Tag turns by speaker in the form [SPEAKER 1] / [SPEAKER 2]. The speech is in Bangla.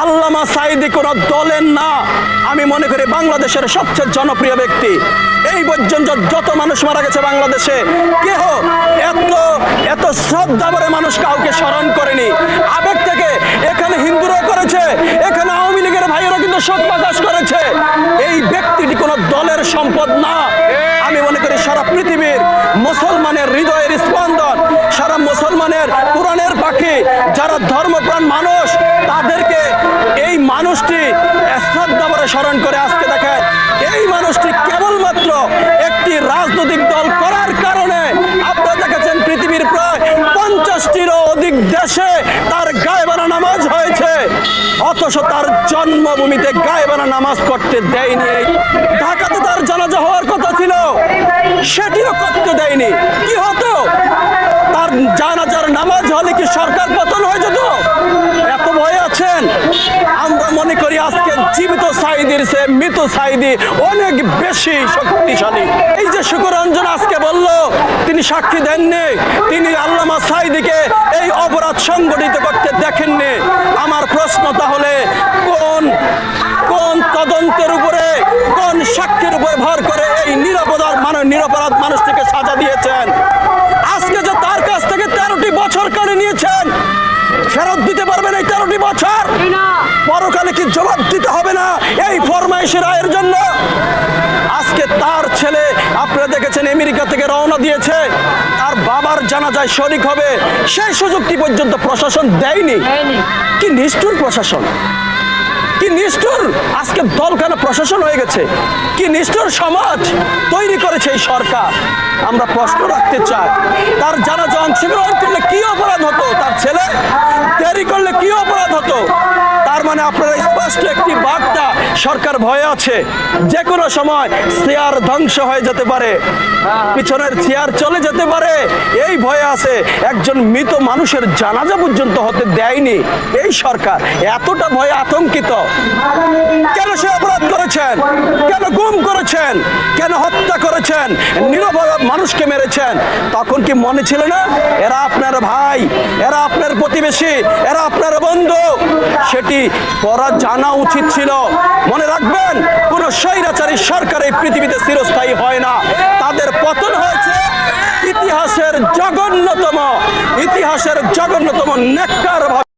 [SPEAKER 1] আল্লামা সাঈদী কোনো দলের না, আমি মনে করি বাংলাদেশের সবচেয়ে জনপ্রিয় ব্যক্তি। এই পর্যন্ত যত মানুষ মারা গেছে বাংলাদেশে, কেহ এত শ্রদ্ধা করে মানুষ কাউকে স্মরণ করেনি। আবেগ থেকে এখানে হিন্দুরাও করেছে, এখানে আওয়ামী লীগের ভাইয়েরা কিন্তু শোক প্রকাশ করেছে। এই ব্যক্তিটি কোনো দলের সম্পদ না। আমি মনে করি সারা পৃথিবীর মুসলমানের হৃদয়ের স্পন্দন, সারা মুসলমানের কোরআনের পাখি, যারা ধর্মপ্রাণ মানুষ, তাদেরকে এই মানুষটি শ্রদ্ধা করে স্মরণ করে। আজকে দেখেন এই মানুষটি কেবলমাত্র একটি রাজনৈতিক দল করার কারণে আপনারা দেখেছেন পৃথিবীর প্রায় 50টিরও অধিক দেশে তার গায়েবানা নামাজ হয়েছে, অথচ তার জন্মভূমিতে গায়েবানা নামাজ করতে দেয়নি। ঢাকাতে তার জানাজা হওয়ার কথা ছিল, সেটিও করতে দেয়নি। কি হতো? তার জানাজার নামাজ হলে কি সরকার পতন হয়ে যেত? এত ভয় আছেন? আমরা মনে করি আজকে জীবিত সাঈদীর চেয়ে মৃত সাঈদী অনেক বেশি শক্তিশালী। এই যে শুকুরঞ্জন আজকে বলল তিনি সাক্ষী দেননি, তিনি আল্লামা সাঈদীকে এই অপরাধ সংগঠিত করতে দেখেননি। আমার প্রশ্ন তাহলে কোন তদন্তের উপরে, কোন সাক্ষীর উপর ভর করে এই নিরপরাধ মানুষটিকে সাজা দিয়েছেন? আজকে যে তার কাছ থেকে 13টি বছর কেড়ে নিয়েছেন, ফেরত দিতে পারবেন এই 13টি বছর? পরকালে কি জবাব দিতে হবে না এই ফরমাইশি রায়ের জন্য? আজকে তার ছেলে আপনারা দেখেছেন আমেরিকা থেকে রওনা দিয়েছে, তার বাবার জানাজায় শরীক হবে, সেই সুযোগটি পর্যন্ত প্রশাসন দেয়নি। কি নিষ্ঠুর প্রশাসন, কি নিষ্ঠুর আজকে দলখানা প্রশাসন হয়ে গেছে, কি নিষ্ঠুর সমাজ তৈরি করেছে এই সরকার। আমরা প্রশ্ন রাখতে চাই, তার জানাজা অংশগ্রহণ করলে কি অপরাধ হতো? তার ছেলে দেরি করলে কি অপরাধ হতো? তার মানে আপনারা স্পষ্ট একটি বার্তা, সরকার ভয়ে আছে, যে কোনো সময় চেয়ার ধ্বংস হয়ে যেতে পারে, পিছনের চেয়ার চলে যেতে পারে, এই ভয়ে আছে। একজন মৃত মানুষের জানাজা পর্যন্ত হতে দেয়নি এই সরকার। এতটা ভয়ে আতঙ্কিত কেন? সে অপরাধ করেছেন, কেন গুম করেছেন, কেন হত্যা করেছেন, নিরপরাধ মানুষকে মেরেছেন? তখন কি মনে ছিল না এরা আপনার ভাই, এরা আপনার প্রতিবেশী, এরা আপনার বন্ধু? সেটি পড়া জানা উচিত ছিল। মনে রাখবেন, কোন স্বৈরাচারী সরকার এই পৃথিবীতে চিরস্থায়ী হয় না। তাদের পতন হয়েছে ইতিহাসের জঘন্যতম নেককার ভাবে।